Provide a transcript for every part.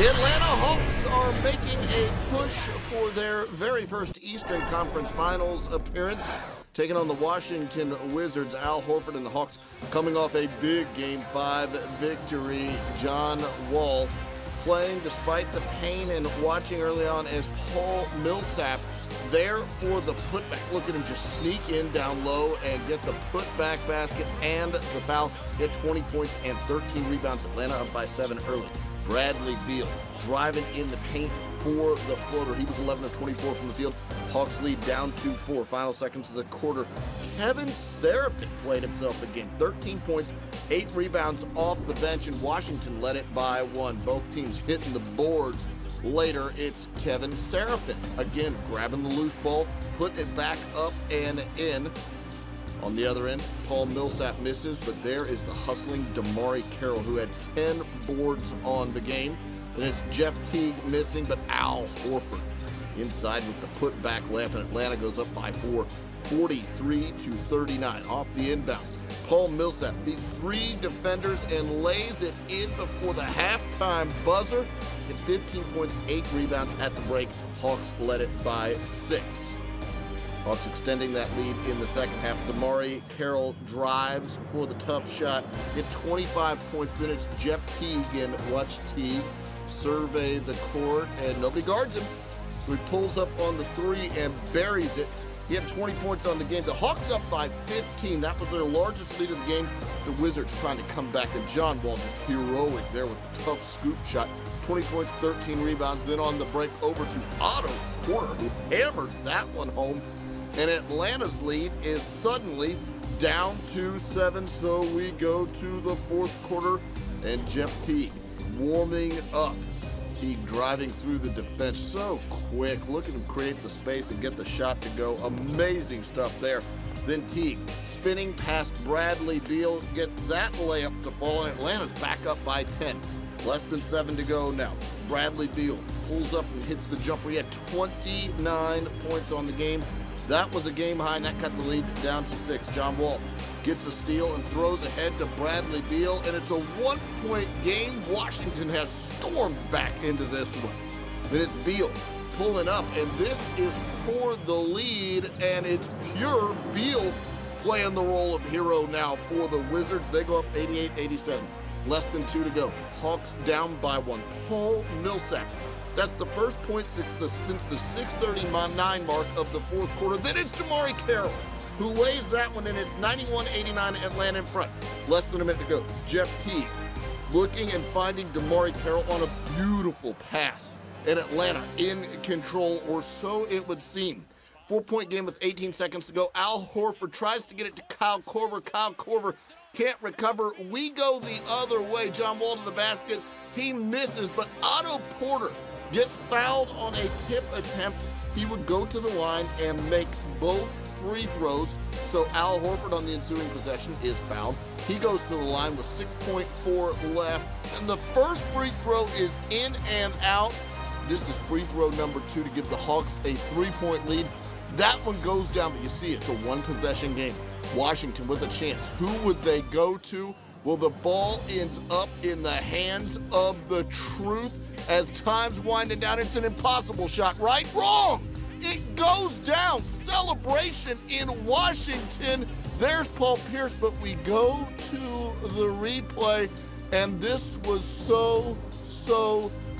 The Atlanta Hawks are making a push for their very first Eastern Conference Finals appearance, taking on the Washington Wizards. Al Horford and the Hawks coming off a big Game 5 victory. John Wall playing despite the pain and watching early on as Paul Millsap there for the putback. Look at him just sneak in down low and get the putback basket and the foul. Hit 20 points and 13 rebounds. Atlanta up by 7 early. Bradley Beal driving in the paint for the floater. He was 11 of 24 from the field. Hawks lead down 2-4. Final seconds of the quarter. Kevin Seraphin played himself a game. 13 points, 8 rebounds off the bench, and Washington led it by 1. Both teams hitting the boards. Later, it's Kevin Seraphin again grabbing the loose ball, putting it back up and in. On the other end, Paul Millsap misses, but there is the hustling DeMarre Carroll, who had 10 boards on the game. And it's Jeff Teague missing, but Al Horford inside with the putback layup, and Atlanta goes up by 4, 43-39 off the inbounds. Paul Millsap beats 3 defenders and lays it in before the halftime buzzer. Hit 15 points, 8 rebounds at the break. Hawks led it by 6. Hawks extending that lead in the second half. DeMarre Carroll drives for the tough shot. Get 25 points. Then it's Jeff Teague, and watch Teague survey the court, and nobody guards him. So he pulls up on the 3 and buries it. He had 20 points on the game. The Hawks up by 15. That was their largest lead of the game. The Wizards trying to come back, and John Wall just heroic there with the tough scoop shot. 20 points, 13 rebounds. Then on the break over to Otto Porter, who hammers that one home. And Atlanta's lead is suddenly down to 7, so we go to the fourth quarter, and Jeff Teague warming up. Teague driving through the defense so quick. Look at him create the space and get the shot to go. Amazing stuff there. Then Teague spinning past Bradley Beal, gets that layup to fall, and Atlanta's back up by 10. Less than 7 to go now. Bradley Beal pulls up and hits the jumper. He had 29 points on the game. That was a game high, and that cut the lead down to 6. John Wall gets a steal and throws ahead to Bradley Beal, and it's a 1-point game. Washington has stormed back into this one. Then it's Beal pulling up, and this is for the lead, and it's pure Beal playing the role of hero now for the Wizards. They go up 88-87. Less than 2 to go. Hawks down by 1. Paul Millsap. That's the first point since the 6:39 mark of the fourth quarter. Then it's DeMarre Carroll, who lays that one in. It's 91-89 Atlanta in front. Less than a minute to go. Jeff Teague looking and finding DeMarre Carroll on a beautiful pass. And Atlanta in control, or so it would seem. 4-point game with 18 seconds to go. Al Horford tries to get it to Kyle Korver. Kyle Korver can't recover. We go the other way. John Wall to the basket. He misses, but Otto Porter gets fouled on a tip attempt. He would go to the line and make both free throws. So Al Horford on the ensuing possession is fouled. He goes to the line with 6.4 left. And the first free throw is in and out. This is free throw number 2 to give the Hawks a 3-point lead. That one goes down, but you see it's a 1-possession game. Washington with a chance. Who would they go to? Well, the ball ends up in the hands of the Truth as time's winding down. It's an impossible shot, right? Wrong! It goes down. Celebration in Washington. There's Paul Pierce, but we go to the replay, and this was so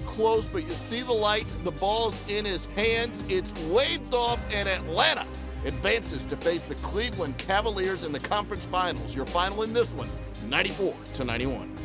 close, but you see the light. The ball's in his hands. It's waved off, and Atlanta advances to face the Cleveland Cavaliers in the conference finals. Your final in this one, 94-91.